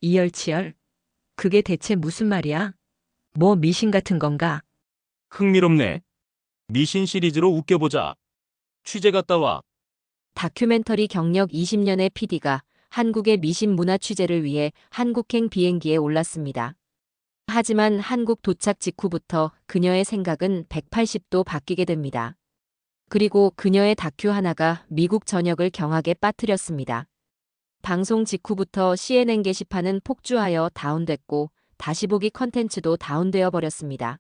이열치열. 그게 대체 무슨 말이야? 뭐 미신 같은 건가? 흥미롭네. 미신 시리즈로 웃겨보자. 취재 갔다 와. 다큐멘터리 경력 20년의 PD가 한국의 미신 문화 취재를 위해 한국행 비행기에 올랐습니다. 하지만 한국 도착 직후부터 그녀의 생각은 180도 바뀌게 됩니다. 그리고 그녀의 다큐 하나가 미국 전역을 경악에 빠뜨렸습니다. 방송 직후부터 CNN 게시판은 폭주하여 다운됐고 다시 보기 컨텐츠도 다운되어 버렸습니다.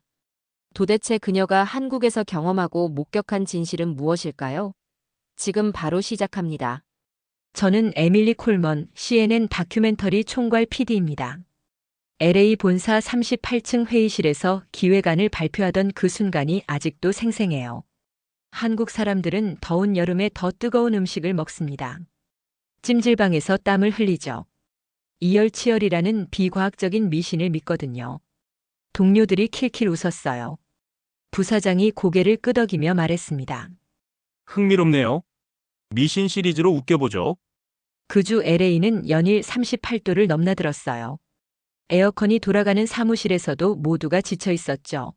도대체 그녀가 한국에서 경험하고 목격한 진실은 무엇일까요? 지금 바로 시작합니다. 저는 에밀리 콜먼, CNN 다큐멘터리 총괄 PD입니다. LA 본사 38층 회의실에서 기획안을 발표하던 그 순간이 아직도 생생해요. 한국 사람들은 더운 여름에 더 뜨거운 음식을 먹습니다. 찜질방에서 땀을 흘리죠. 이열치열이라는 비과학적인 미신을 믿거든요. 동료들이 킬킬 웃었어요. 부사장이 고개를 끄덕이며 말했습니다. 흥미롭네요. 미신 시리즈로 웃겨보죠. 그 주 LA는 연일 38도를 넘나들었어요. 에어컨이 돌아가는 사무실에서도 모두가 지쳐 있었죠.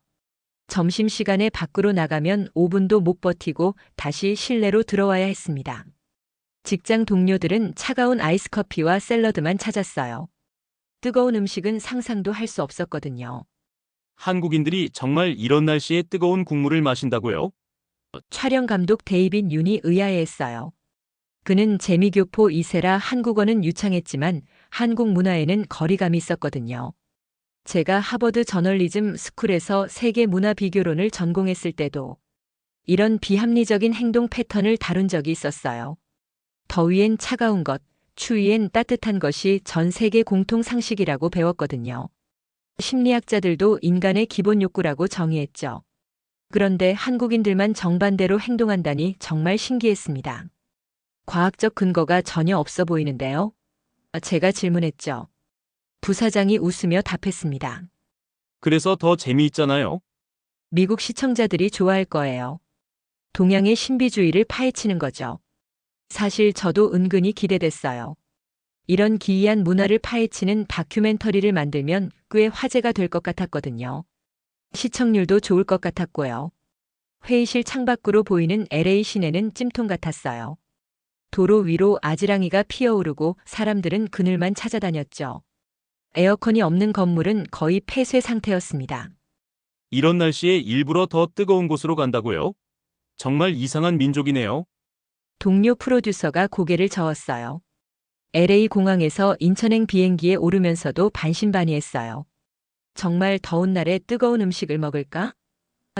점심시간에 밖으로 나가면 5분도 못 버티고 다시 실내로 들어와야 했습니다. 직장 동료들은 차가운 아이스커피와 샐러드만 찾았어요. 뜨거운 음식은 상상도 할 수 없었거든요. 한국인들이 정말 이런 날씨에 뜨거운 국물을 마신다고요? 촬영 감독 데이빗 윤이 의아해했어요. 그는 재미교포 2세라 한국어는 유창했지만 한국 문화에는 거리감이 있었거든요. 제가 하버드 저널리즘 스쿨에서 세계 문화 비교론을 전공했을 때도 이런 비합리적인 행동 패턴을 다룬 적이 있었어요. 더위엔 차가운 것, 추위엔 따뜻한 것이 전 세계 공통 상식이라고 배웠거든요. 심리학자들도 인간의 기본 욕구라고 정의했죠. 그런데 한국인들만 정반대로 행동한다니 정말 신기했습니다. 과학적 근거가 전혀 없어 보이는데요. 제가 질문했죠. 부사장이 웃으며 답했습니다. 그래서 더 재미있잖아요. 미국 시청자들이 좋아할 거예요. 동양의 신비주의를 파헤치는 거죠. 사실 저도 은근히 기대됐어요. 이런 기이한 문화를 파헤치는 다큐멘터리를 만들면 꽤 화제가 될 것 같았거든요. 시청률도 좋을 것 같았고요. 회의실 창밖으로 보이는 LA 시내는 찜통 같았어요. 도로 위로 아지랑이가 피어오르고 사람들은 그늘만 찾아다녔죠. 에어컨이 없는 건물은 거의 폐쇄 상태였습니다. 이런 날씨에 일부러 더 뜨거운 곳으로 간다고요? 정말 이상한 민족이네요. 동료 프로듀서가 고개를 저었어요. LA 공항에서 인천행 비행기에 오르면서도 반신반의했어요. 정말 더운 날에 뜨거운 음식을 먹을까?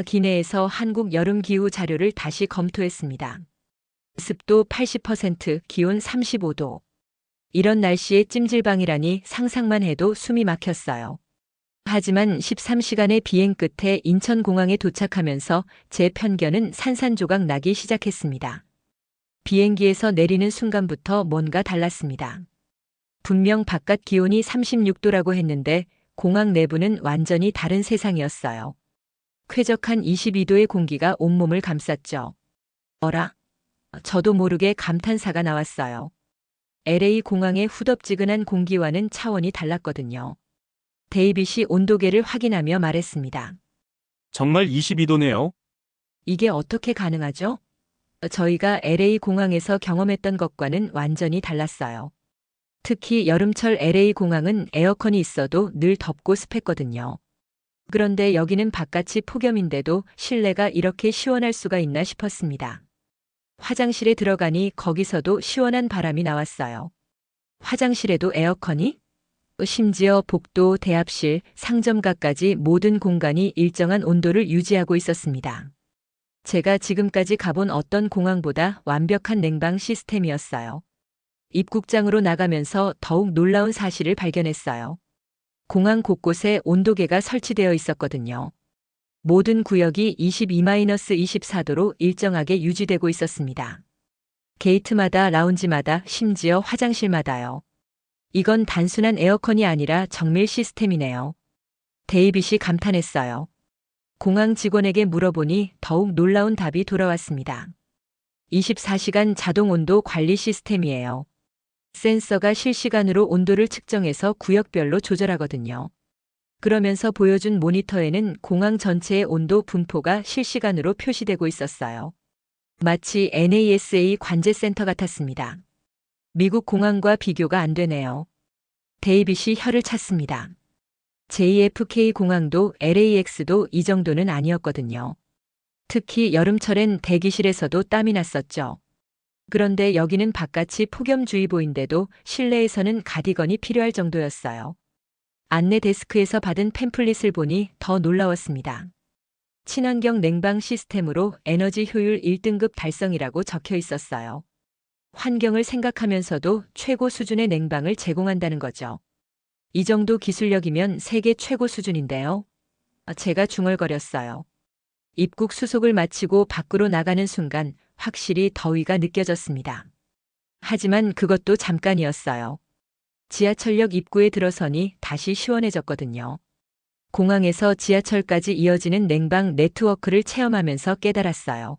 기내에서 한국 여름 기후 자료를 다시 검토했습니다. 습도 80%, 기온 35도. 이런 날씨에 찜질방이라니 상상만 해도 숨이 막혔어요. 하지만 13시간의 비행 끝에 인천공항에 도착하면서 제 편견은 산산조각 나기 시작했습니다. 비행기에서 내리는 순간부터 뭔가 달랐습니다. 분명 바깥 기온이 36도라고 했는데 공항 내부는 완전히 다른 세상이었어요. 쾌적한 22도의 공기가 온몸을 감쌌죠. 어라? 저도 모르게 감탄사가 나왔어요. LA 공항의 후덥지근한 공기와는 차원이 달랐거든요. 데이빗이 온도계를 확인하며 말했습니다. 정말 22도네요. 이게 어떻게 가능하죠? 저희가 LA 공항에서 경험했던 것과는 완전히 달랐어요. 특히 여름철 LA 공항은 에어컨이 있어도 늘 덥고 습했거든요. 그런데 여기는 바깥이 폭염인데도 실내가 이렇게 시원할 수가 있나 싶었습니다. 화장실에 들어가니 거기서도 시원한 바람이 나왔어요. 화장실에도 에어컨이? 심지어 복도, 대합실, 상점가까지 모든 공간이 일정한 온도를 유지하고 있었습니다. 제가 지금까지 가본 어떤 공항보다 완벽한 냉방 시스템이었어요. 입국장으로 나가면서 더욱 놀라운 사실을 발견했어요. 공항 곳곳에 온도계가 설치되어 있었거든요. 모든 구역이 22-24도로 일정하게 유지되고 있었습니다. 게이트마다, 라운지마다, 심지어 화장실마다요. 이건 단순한 에어컨이 아니라 정밀 시스템이네요. 데이빗이 감탄했어요. 공항 직원에게 물어보니 더욱 놀라운 답이 돌아왔습니다. 24시간 자동 온도 관리 시스템이에요. 센서가 실시간으로 온도를 측정해서 구역별로 조절하거든요. 그러면서 보여준 모니터에는 공항 전체의 온도 분포가 실시간으로 표시되고 있었어요. 마치 NASA 관제센터 같았습니다. 미국 공항과 비교가 안 되네요. 데이빗이 혀를 찼습니다. JFK 공항도 LAX도 이 정도는 아니었거든요. 특히 여름철엔 대기실에서도 땀이 났었죠. 그런데 여기는 바깥이 폭염주의보인데도 실내에서는 가디건이 필요할 정도였어요. 안내 데스크에서 받은 팸플릿을 보니 더 놀라웠습니다. 친환경 냉방 시스템으로 에너지 효율 1등급 달성이라고 적혀 있었어요. 환경을 생각하면서도 최고 수준의 냉방을 제공한다는 거죠. 이 정도 기술력이면 세계 최고 수준인데요. 제가 중얼거렸어요. 입국 수속을 마치고 밖으로 나가는 순간 확실히 더위가 느껴졌습니다. 하지만 그것도 잠깐이었어요. 지하철역 입구에 들어서니 다시 시원해졌거든요. 공항에서 지하철까지 이어지는 냉방 네트워크를 체험하면서 깨달았어요.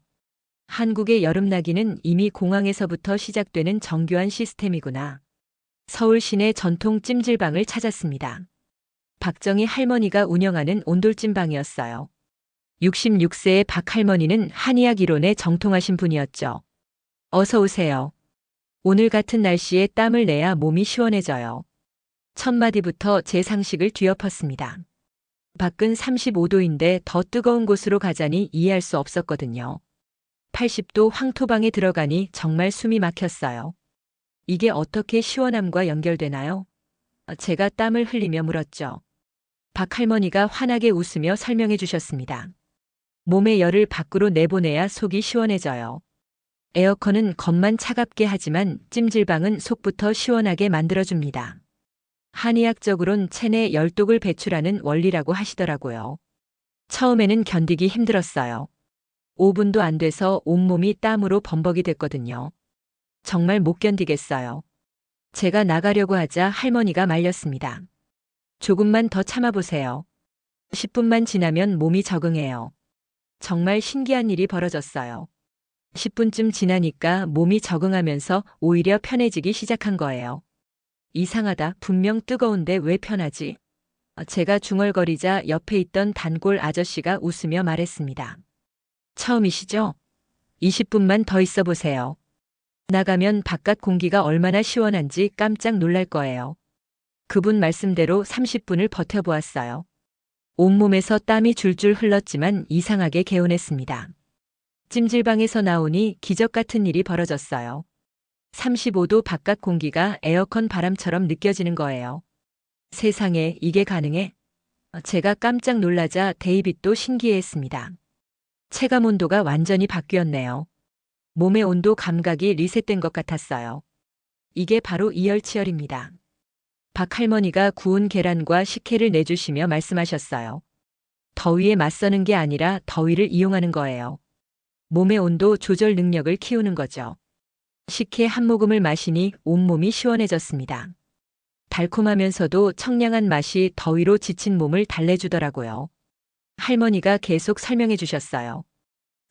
한국의 여름나기는 이미 공항에서부터 시작되는 정교한 시스템이구나. 서울 시내 전통 찜질방을 찾았습니다. 박정희 할머니가 운영하는 온돌찜방이었어요. 66세의 박 할머니는 한의학 이론에 정통하신 분이었죠. 어서 오세요. 오늘 같은 날씨에 땀을 내야 몸이 시원해져요. 첫 마디부터 제 상식을 뒤엎었습니다. 밖은 35도인데 더 뜨거운 곳으로 가자니 이해할 수 없었거든요. 80도 황토방에 들어가니 정말 숨이 막혔어요. 이게 어떻게 시원함과 연결되나요? 제가 땀을 흘리며 물었죠. 박 할머니가 환하게 웃으며 설명해 주셨습니다. 몸의 열을 밖으로 내보내야 속이 시원해져요. 에어컨은 겉만 차갑게 하지만 찜질방은 속부터 시원하게 만들어줍니다. 한의학적으론 체내 열독을 배출하는 원리라고 하시더라고요. 처음에는 견디기 힘들었어요. 5분도 안 돼서 온몸이 땀으로 범벅이 됐거든요. 정말 못 견디겠어요. 제가 나가려고 하자 할머니가 말렸습니다. 조금만 더 참아보세요. 10분만 지나면 몸이 적응해요. 정말 신기한 일이 벌어졌어요. 10분쯤 지나니까 몸이 적응하면서 오히려 편해지기 시작한 거예요. 이상하다. 분명 뜨거운데 왜 편하지? 제가 중얼거리자 옆에 있던 단골 아저씨가 웃으며 말했습니다. 처음이시죠? 20분만 더 있어 보세요. 나가면 바깥 공기가 얼마나 시원한지 깜짝 놀랄 거예요. 그분 말씀대로 30분을 버텨보았어요. 온몸에서 땀이 줄줄 흘렀지만 이상하게 개운했습니다. 찜질방에서 나오니 기적 같은 일이 벌어졌어요. 35도 바깥 공기가 에어컨 바람처럼 느껴지는 거예요. 세상에 이게 가능해? 제가 깜짝 놀라자 데이빗도 신기해했습니다. 체감 온도가 완전히 바뀌었네요. 몸의 온도 감각이 리셋된 것 같았어요. 이게 바로 이열치열입니다. 박 할머니가 구운 계란과 식혜를 내주시며 말씀하셨어요. 더위에 맞서는 게 아니라 더위를 이용하는 거예요. 몸의 온도 조절 능력을 키우는 거죠. 식혜 한 모금을 마시니 온몸이 시원해졌습니다. 달콤하면서도 청량한 맛이 더위로 지친 몸을 달래주더라고요. 할머니가 계속 설명해 주셨어요.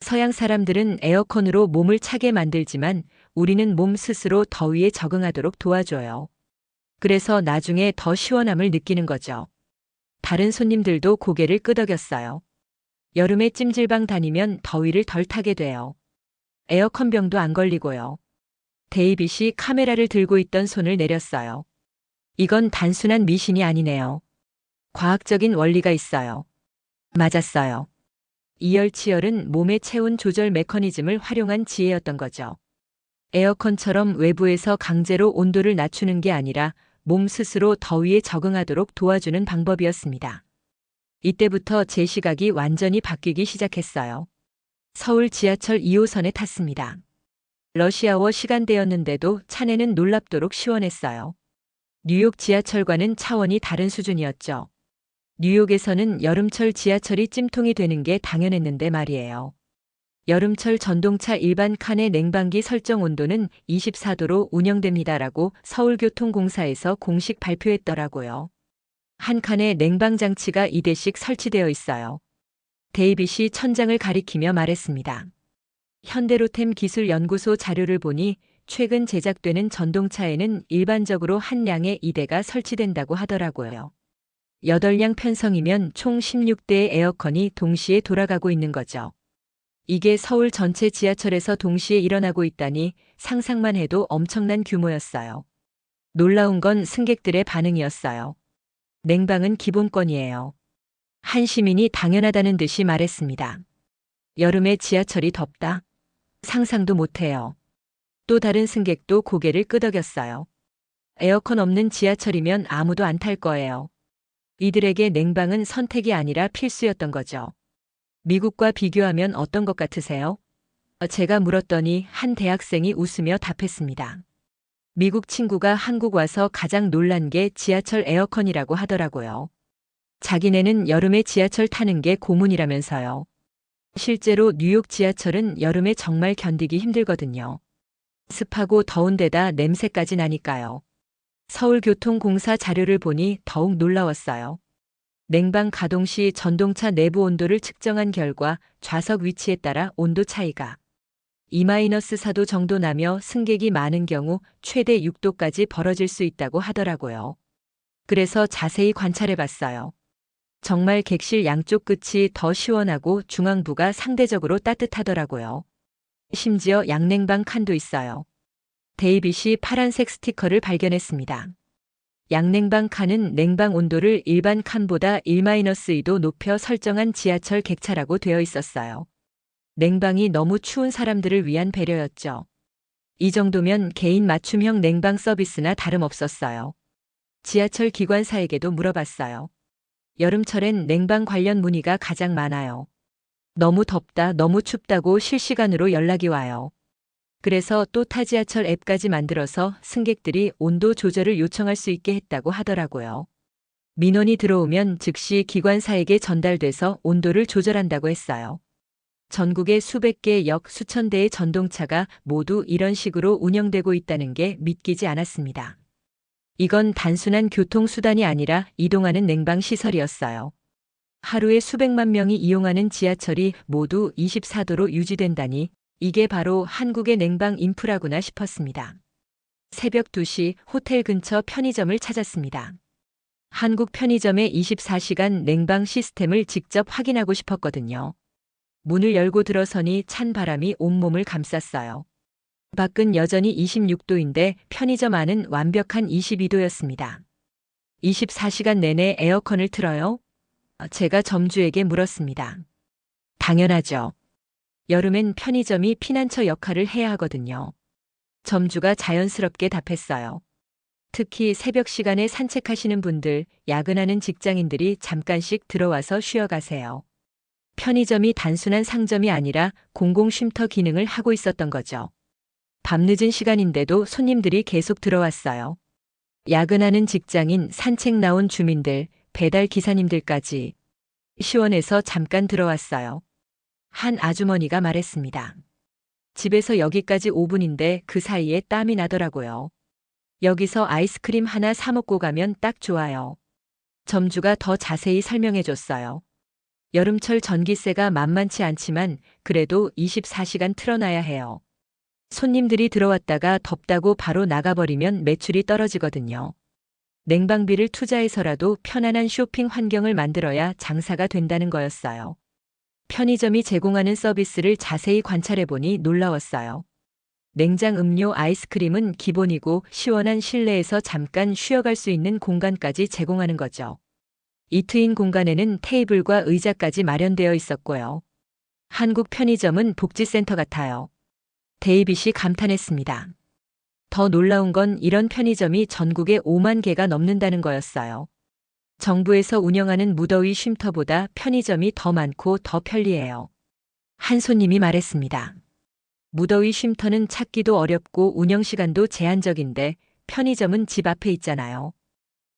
서양 사람들은 에어컨으로 몸을 차게 만들지만 우리는 몸 스스로 더위에 적응하도록 도와줘요. 그래서 나중에 더 시원함을 느끼는 거죠. 다른 손님들도 고개를 끄덕였어요. 여름에 찜질방 다니면 더위를 덜 타게 돼요. 에어컨 병도 안 걸리고요. 데이빗이 카메라를 들고 있던 손을 내렸어요. 이건 단순한 미신이 아니네요. 과학적인 원리가 있어요. 맞았어요. 이열치열은 몸의 체온 조절 메커니즘을 활용한 지혜였던 거죠. 에어컨처럼 외부에서 강제로 온도를 낮추는 게 아니라 몸 스스로 더위에 적응하도록 도와주는 방법이었습니다. 이때부터 제 시각이 완전히 바뀌기 시작했어요. 서울 지하철 2호선에 탔습니다. 러시아워 시간대였는데도 차내는 놀랍도록 시원했어요. 뉴욕 지하철과는 차원이 다른 수준이었죠. 뉴욕에서는 여름철 지하철이 찜통이 되는 게 당연했는데 말이에요. 여름철 전동차 일반 칸의 냉방기 설정 온도는 24도로 운영됩니다라고 서울교통공사에서 공식 발표했더라고요. 한 칸에 냉방 장치가 2대씩 설치되어 있어요. 데이빗이 천장을 가리키며 말했습니다. 현대로템 기술연구소 자료를 보니 최근 제작되는 전동차에는 일반적으로 한 량의 2대가 설치된다고 하더라고요. 8량 편성이면 총 16대의 에어컨이 동시에 돌아가고 있는 거죠. 이게 서울 전체 지하철에서 동시에 일어나고 있다니 상상만 해도 엄청난 규모였어요. 놀라운 건 승객들의 반응이었어요. 냉방은 기본권이에요. 한 시민이 당연하다는 듯이 말했습니다. 여름에 지하철이 덥다? 상상도 못해요. 또 다른 승객도 고개를 끄덕였어요. 에어컨 없는 지하철이면 아무도 안 탈 거예요. 이들에게 냉방은 선택이 아니라 필수였던 거죠. 미국과 비교하면 어떤 것 같으세요? 제가 물었더니 한 대학생이 웃으며 답했습니다. 미국 친구가 한국 와서 가장 놀란 게 지하철 에어컨이라고 하더라고요. 자기네는 여름에 지하철 타는 게 고문이라면서요. 실제로 뉴욕 지하철은 여름에 정말 견디기 힘들거든요. 습하고 더운 데다 냄새까지 나니까요. 서울교통공사 자료를 보니 더욱 놀라웠어요. 냉방 가동 시 전동차 내부 온도를 측정한 결과 좌석 위치에 따라 온도 차이가 2-4도 정도 나며 승객이 많은 경우 최대 6도까지 벌어질 수 있다고 하더라고요. 그래서 자세히 관찰해 봤어요. 정말 객실 양쪽 끝이 더 시원하고 중앙부가 상대적으로 따뜻하더라고요. 심지어 양냉방 칸도 있어요. 데이빗이 파란색 스티커를 발견했습니다. 양냉방 칸은 냉방 온도를 일반 칸보다 1-2도 높여 설정한 지하철 객차라고 되어 있었어요. 냉방이 너무 추운 사람들을 위한 배려였죠. 이 정도면 개인 맞춤형 냉방 서비스나 다름없었어요. 지하철 기관사에게도 물어봤어요. 여름철엔 냉방 관련 문의가 가장 많아요. 너무 덥다, 너무 춥다고 실시간으로 연락이 와요. 그래서 또 타지하철 앱까지 만들어서 승객들이 온도 조절을 요청할 수 있게 했다고 하더라고요. 민원이 들어오면 즉시 기관사에게 전달돼서 온도를 조절한다고 했어요. 전국에 수백 개 역 수천 대의 전동차가 모두 이런 식으로 운영되고 있다는 게 믿기지 않았습니다. 이건 단순한 교통수단이 아니라 이동하는 냉방시설이었어요. 하루에 수백만 명이 이용하는 지하철이 모두 24도로 유지된다니 이게 바로 한국의 냉방 인프라구나 싶었습니다. 새벽 2시 호텔 근처 편의점을 찾았습니다. 한국 편의점의 24시간 냉방 시스템을 직접 확인하고 싶었거든요. 문을 열고 들어서니 찬 바람이 온몸을 감쌌어요. 밖은 여전히 26도인데 편의점 안은 완벽한 22도였습니다. 24시간 내내 에어컨을 틀어요? 제가 점주에게 물었습니다. 당연하죠. 여름엔 편의점이 피난처 역할을 해야 하거든요. 점주가 자연스럽게 답했어요. 특히 새벽 시간에 산책하시는 분들, 야근하는 직장인들이 잠깐씩 들어와서 쉬어가세요. 편의점이 단순한 상점이 아니라 공공쉼터 기능을 하고 있었던 거죠. 밤늦은 시간인데도 손님들이 계속 들어왔어요. 야근하는 직장인, 산책 나온 주민들, 배달 기사님들까지 시원해서 잠깐 들어왔어요. 한 아주머니가 말했습니다. 집에서 여기까지 5분인데 그 사이에 땀이 나더라고요. 여기서 아이스크림 하나 사 먹고 가면 딱 좋아요. 점주가 더 자세히 설명해 줬어요. 여름철 전기세가 만만치 않지만 그래도 24시간 틀어놔야 해요. 손님들이 들어왔다가 덥다고 바로 나가버리면 매출이 떨어지거든요. 냉방비를 투자해서라도 편안한 쇼핑 환경을 만들어야 장사가 된다는 거였어요. 편의점이 제공하는 서비스를 자세히 관찰해보니 놀라웠어요. 냉장 음료, 아이스크림은 기본이고 시원한 실내에서 잠깐 쉬어갈 수 있는 공간까지 제공하는 거죠. 이 트인 공간에는 테이블과 의자까지 마련되어 있었고요. 한국 편의점은 복지센터 같아요. 데이빗이 감탄했습니다. 더 놀라운 건 이런 편의점이 전국에 5만 개가 넘는다는 거였어요. 정부에서 운영하는 무더위 쉼터보다 편의점이 더 많고 더 편리해요. 한 손님이 말했습니다. 무더위 쉼터는 찾기도 어렵고 운영시간도 제한적인데 편의점은 집 앞에 있잖아요.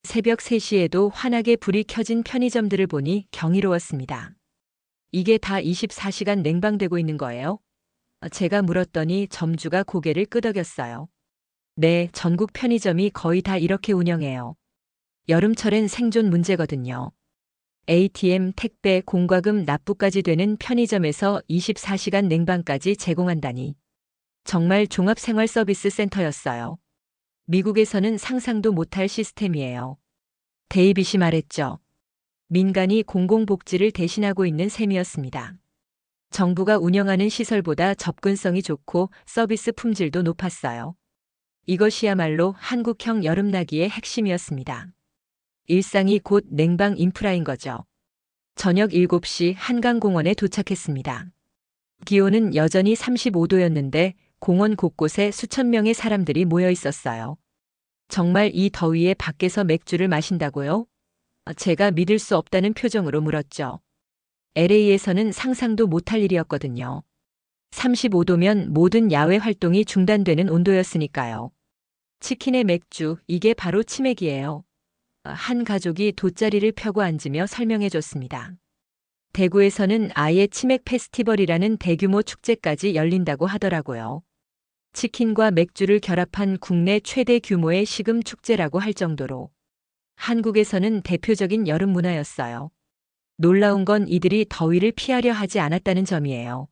새벽 3시에도 환하게 불이 켜진 편의점들을 보니 경이로웠습니다. 이게 다 24시간 냉방되고 있는 거예요? 제가 물었더니 점주가 고개를 끄덕였어요. 네, 전국 편의점이 거의 다 이렇게 운영해요. 여름철엔 생존 문제거든요. ATM, 택배, 공과금 납부까지 되는 편의점에서 24시간 냉방까지 제공한다니. 정말 종합생활서비스 센터였어요. 미국에서는 상상도 못할 시스템이에요. 데이빗이 말했죠. 민간이 공공복지를 대신하고 있는 셈이었습니다. 정부가 운영하는 시설보다 접근성이 좋고 서비스 품질도 높았어요. 이것이야말로 한국형 여름나기의 핵심이었습니다. 일상이 곧 냉방 인프라인 거죠. 저녁 7시 한강공원에 도착했습니다. 기온은 여전히 35도였는데 공원 곳곳에 수천 명의 사람들이 모여 있었어요. 정말 이 더위에 밖에서 맥주를 마신다고요? 제가 믿을 수 없다는 표정으로 물었죠. LA에서는 상상도 못할 일이었거든요. 35도면 모든 야외 활동이 중단되는 온도였으니까요. 치킨에 맥주, 이게 바로 치맥이에요. 한 가족이 돗자리를 펴고 앉으며 설명해 줬습니다. 대구에서는 아예 치맥 페스티벌이라는 대규모 축제까지 열린다고 하더라고요. 치킨과 맥주를 결합한 국내 최대 규모의 식음 축제라고 할 정도로 한국에서는 대표적인 여름 문화였어요. 놀라운 건 이들이 더위를 피하려 하지 않았다는 점이에요.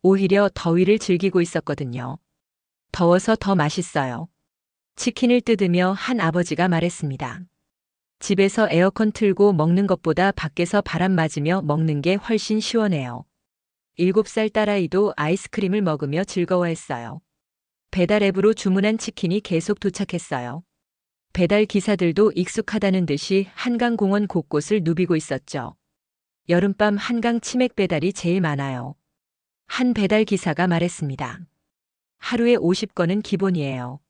오히려 더위를 즐기고 있었거든요. 더워서 더 맛있어요. 치킨을 뜯으며 한 아버지가 말했습니다. 집에서 에어컨 틀고 먹는 것보다 밖에서 바람 맞으며 먹는 게 훨씬 시원해요. 7살 딸아이도 아이스크림을 먹으며 즐거워했어요. 배달 앱으로 주문한 치킨이 계속 도착했어요. 배달 기사들도 익숙하다는 듯이 한강공원 곳곳을 누비고 있었죠. 여름밤 한강 치맥 배달이 제일 많아요. 한 배달 기사가 말했습니다. 하루에 50건은 기본이에요.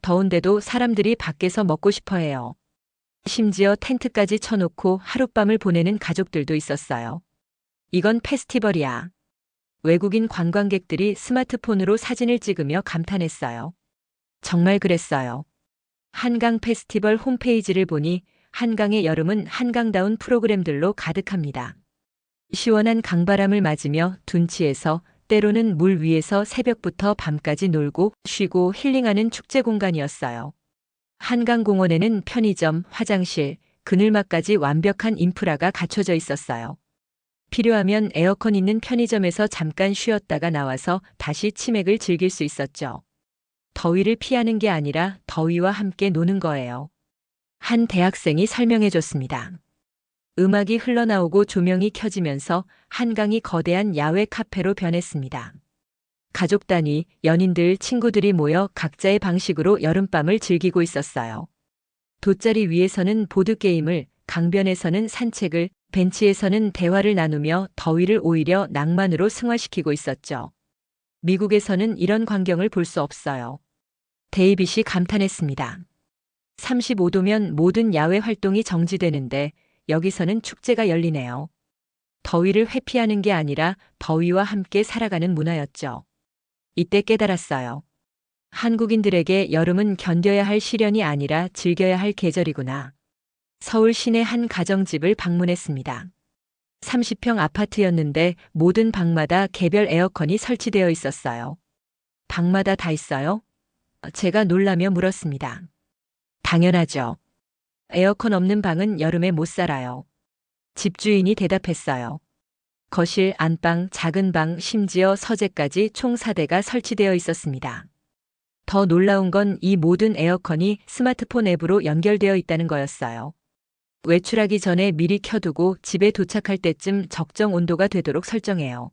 더운데도 사람들이 밖에서 먹고 싶어 해요. 심지어 텐트까지 쳐놓고 하룻밤을 보내는 가족들도 있었어요. 이건 페스티벌이야. 외국인 관광객들이 스마트폰으로 사진을 찍으며 감탄했어요. 정말 그랬어요. 한강 페스티벌 홈페이지를 보니 한강의 여름은 한강다운 프로그램들로 가득합니다. 시원한 강바람을 맞으며 둔치에서 때로는 물 위에서 새벽부터 밤까지 놀고 쉬고 힐링하는 축제 공간이었어요. 한강공원에는 편의점, 화장실, 그늘막까지 완벽한 인프라가 갖춰져 있었어요. 필요하면 에어컨 있는 편의점에서 잠깐 쉬었다가 나와서 다시 치맥을 즐길 수 있었죠. 더위를 피하는 게 아니라 더위와 함께 노는 거예요. 한 대학생이 설명해 줬습니다. 음악이 흘러나오고 조명이 켜지면서 한강이 거대한 야외 카페로 변했습니다. 가족 단위, 연인들, 친구들이 모여 각자의 방식으로 여름밤을 즐기고 있었어요. 돗자리 위에서는 보드게임을, 강변에서는 산책을, 벤치에서는 대화를 나누며 더위를 오히려 낭만으로 승화시키고 있었죠. 미국에서는 이런 광경을 볼 수 없어요. 데이빗이 감탄했습니다. 35도면 모든 야외 활동이 정지되는데 여기서는 축제가 열리네요. 더위를 회피하는 게 아니라 더위와 함께 살아가는 문화였죠. 이때 깨달았어요. 한국인들에게 여름은 견뎌야 할 시련이 아니라 즐겨야 할 계절이구나. 서울 시내 한 가정집을 방문했습니다. 30평 아파트였는데 모든 방마다 개별 에어컨이 설치되어 있었어요. 방마다 다 있어요? 제가 놀라며 물었습니다. 당연하죠. 에어컨 없는 방은 여름에 못 살아요. 집주인이 대답했어요. 거실, 안방, 작은 방, 심지어 서재까지 총 4대가 설치되어 있었습니다. 더 놀라운 건 이 모든 에어컨이 스마트폰 앱으로 연결되어 있다는 거였어요. 외출하기 전에 미리 켜두고 집에 도착할 때쯤 적정 온도가 되도록 설정해요.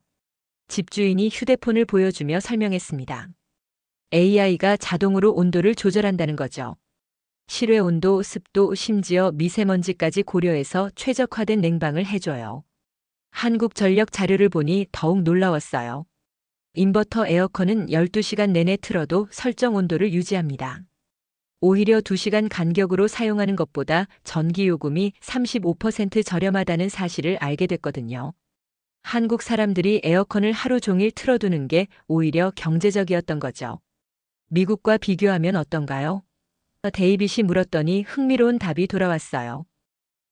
집주인이 휴대폰을 보여주며 설명했습니다. AI가 자동으로 온도를 조절한다는 거죠. 실외 온도, 습도, 심지어 미세먼지까지 고려해서 최적화된 냉방을 해줘요. 한국전력 자료를 보니 더욱 놀라웠어요. 인버터 에어컨은 12시간 내내 틀어도 설정 온도를 유지합니다. 오히려 2시간 간격으로 사용하는 것보다 전기요금이 35% 저렴하다는 사실을 알게 됐거든요. 한국 사람들이 에어컨을 하루 종일 틀어두는 게 오히려 경제적이었던 거죠. 미국과 비교하면 어떤가요? 데이빗이 물었더니 흥미로운 답이 돌아왔어요.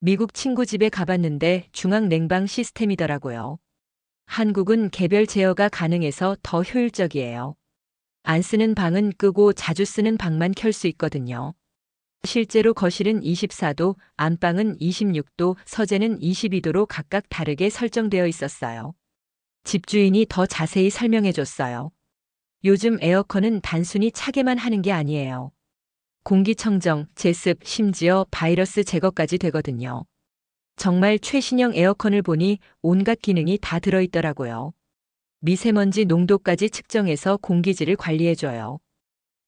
미국 친구 집에 가봤는데 중앙 냉방 시스템이더라고요. 한국은 개별 제어가 가능해서 더 효율적이에요. 안 쓰는 방은 끄고 자주 쓰는 방만 켤 수 있거든요. 실제로 거실은 24도, 안방은 26도, 서재는 22도로 각각 다르게 설정되어 있었어요. 집주인이 더 자세히 설명해 줬어요. 요즘 에어컨은 단순히 차게만 하는 게 아니에요. 공기청정, 제습, 심지어 바이러스 제거까지 되거든요. 정말 최신형 에어컨을 보니 온갖 기능이 다 들어있더라고요. 미세먼지 농도까지 측정해서 공기질을 관리해줘요.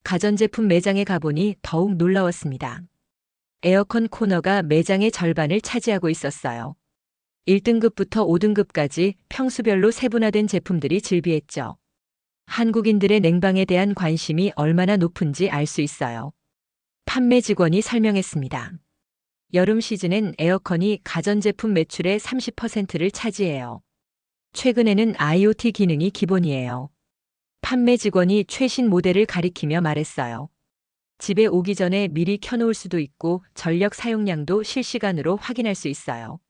가전제품 매장에 가보니 더욱 놀라웠습니다. 에어컨 코너가 매장의 절반을 차지하고 있었어요. 1등급부터 5등급까지 평수별로 세분화된 제품들이 즐비했죠. 한국인들의 냉방에 대한 관심이 얼마나 높은지 알 수 있어요. 판매 직원이 설명했습니다. 여름 시즌엔 에어컨이 가전제품 매출의 30%를 차지해요. 최근에는 IoT 기능이 기본이에요. 판매 직원이 최신 모델을 가리키며 말했어요. 집에 오기 전에 미리 켜놓을 수도 있고 전력 사용량도 실시간으로 확인할 수 있어요.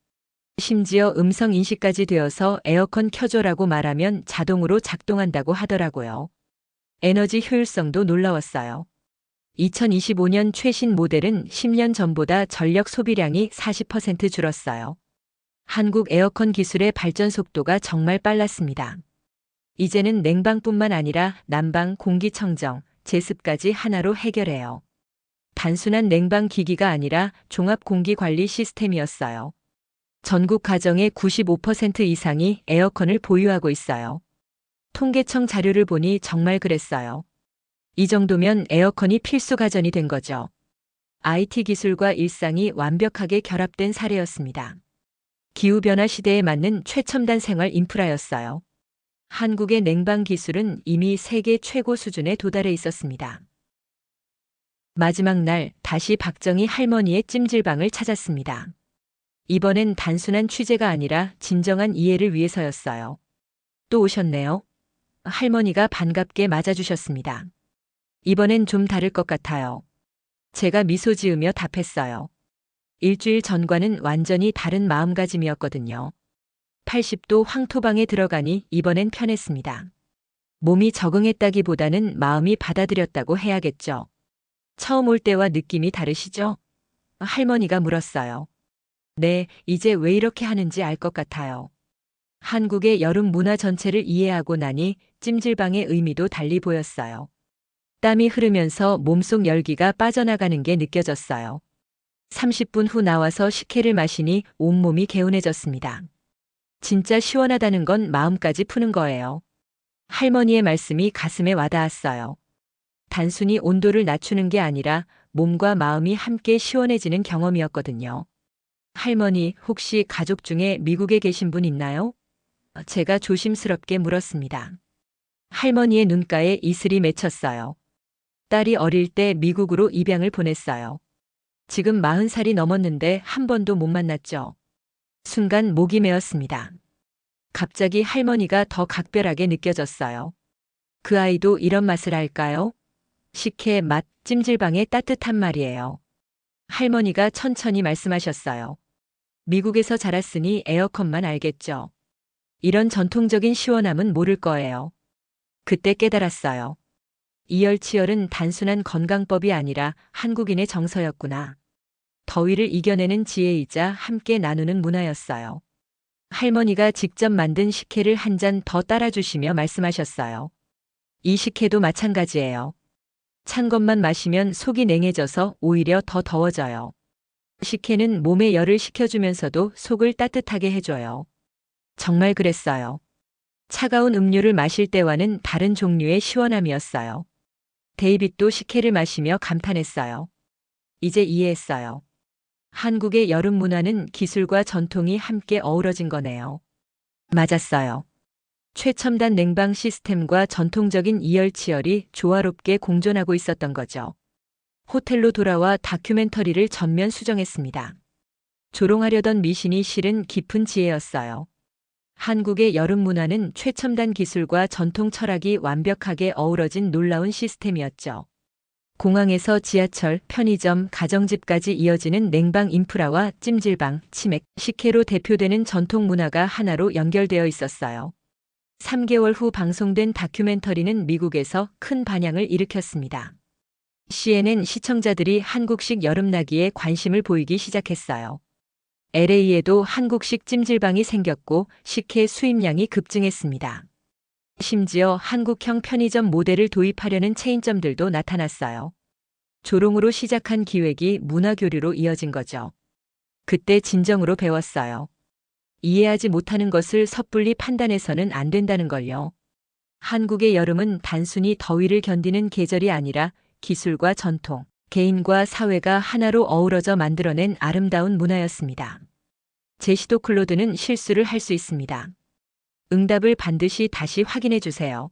심지어 음성 인식까지 되어서 에어컨 켜줘라고 말하면 자동으로 작동한다고 하더라고요. 에너지 효율성도 놀라웠어요. 2025년 최신 모델은 10년 전보다 전력 소비량이 40% 줄었어요. 한국 에어컨 기술의 발전 속도가 정말 빨랐습니다. 이제는 냉방뿐만 아니라 난방, 공기청정, 제습까지 하나로 해결해요. 단순한 냉방 기기가 아니라 종합 공기 관리 시스템이었어요. 전국 가정의 95% 이상이 에어컨을 보유하고 있어요. 통계청 자료를 보니 정말 그랬어요. 이 정도면 에어컨이 필수 가전이 된 거죠. IT 기술과 일상이 완벽하게 결합된 사례였습니다. 기후변화 시대에 맞는 최첨단 생활 인프라였어요. 한국의 냉방 기술은 이미 세계 최고 수준에 도달해 있었습니다. 마지막 날 다시 박정희 할머니의 찜질방을 찾았습니다. 이번엔 단순한 취재가 아니라 진정한 이해를 위해서였어요. 또 오셨네요. 할머니가 반갑게 맞아주셨습니다. 이번엔 좀 다를 것 같아요. 제가 미소 지으며 답했어요. 일주일 전과는 완전히 다른 마음가짐이었거든요. 80도 황토방에 들어가니 이번엔 편했습니다. 몸이 적응했다기보다는 마음이 받아들였다고 해야겠죠. 처음 올 때와 느낌이 다르시죠? 할머니가 물었어요. 네, 이제 왜 이렇게 하는지 알 것 같아요. 한국의 여름 문화 전체를 이해하고 나니 찜질방의 의미도 달리 보였어요. 땀이 흐르면서 몸속 열기가 빠져나가는 게 느껴졌어요. 30분 후 나와서 식혜를 마시니 온몸이 개운해졌습니다. 진짜 시원하다는 건 마음까지 푸는 거예요. 할머니의 말씀이 가슴에 와닿았어요. 단순히 온도를 낮추는 게 아니라 몸과 마음이 함께 시원해지는 경험이었거든요. 할머니, 혹시 가족 중에 미국에 계신 분 있나요? 제가 조심스럽게 물었습니다. 할머니의 눈가에 이슬이 맺혔어요. 딸이 어릴 때 미국으로 입양을 보냈어요. 지금 40살이 넘었는데 한 번도 못 만났죠. 순간 목이 메었습니다. 갑자기 할머니가 더 각별하게 느껴졌어요. 그 아이도 이런 맛을 알까요? 식혜 맛, 찜질방의 따뜻한 말이에요. 할머니가 천천히 말씀하셨어요. 미국에서 자랐으니 에어컨만 알겠죠. 이런 전통적인 시원함은 모를 거예요. 그때 깨달았어요. 이열치열은 단순한 건강법이 아니라 한국인의 정서였구나. 더위를 이겨내는 지혜이자 함께 나누는 문화였어요. 할머니가 직접 만든 식혜를 한 잔 더 따라주시며 말씀하셨어요. 이 식혜도 마찬가지예요. 찬 것만 마시면 속이 냉해져서 오히려 더 더워져요. 식혜는 몸에 열을 식혀주면서도 속을 따뜻하게 해줘요. 정말 그랬어요. 차가운 음료를 마실 때와는 다른 종류의 시원함이었어요. 데이빗도 식혜를 마시며 감탄했어요. 이제 이해했어요. 한국의 여름 문화는 기술과 전통이 함께 어우러진 거네요. 맞았어요. 최첨단 냉방 시스템과 전통적인 이열치열이 조화롭게 공존하고 있었던 거죠. 호텔로 돌아와 다큐멘터리를 전면 수정했습니다. 조롱하려던 미신이 실은 깊은 지혜였어요. 한국의 여름 문화는 최첨단 기술과 전통 철학이 완벽하게 어우러진 놀라운 시스템이었죠. 공항에서 지하철, 편의점, 가정집까지 이어지는 냉방 인프라와 찜질방, 치맥, 식혜로 대표되는 전통 문화가 하나로 연결되어 있었어요. 3개월 후 방송된 다큐멘터리는 미국에서 큰 반향을 일으켰습니다. CNN 시청자들이 한국식 여름나기에 관심을 보이기 시작했어요. LA에도 한국식 찜질방이 생겼고 식혜 수입량이 급증했습니다. 심지어 한국형 편의점 모델을 도입하려는 체인점들도 나타났어요. 조롱으로 시작한 기획이 문화교류로 이어진 거죠. 그때 진정으로 배웠어요. 이해하지 못하는 것을 섣불리 판단해서는 안 된다는 걸요. 한국의 여름은 단순히 더위를 견디는 계절이 아니라 기술과 전통, 개인과 사회가 하나로 어우러져 만들어낸 아름다운 문화였습니다. 제시도 클로드는 실수를 할 수 있습니다. 응답을 반드시 다시 확인해 주세요.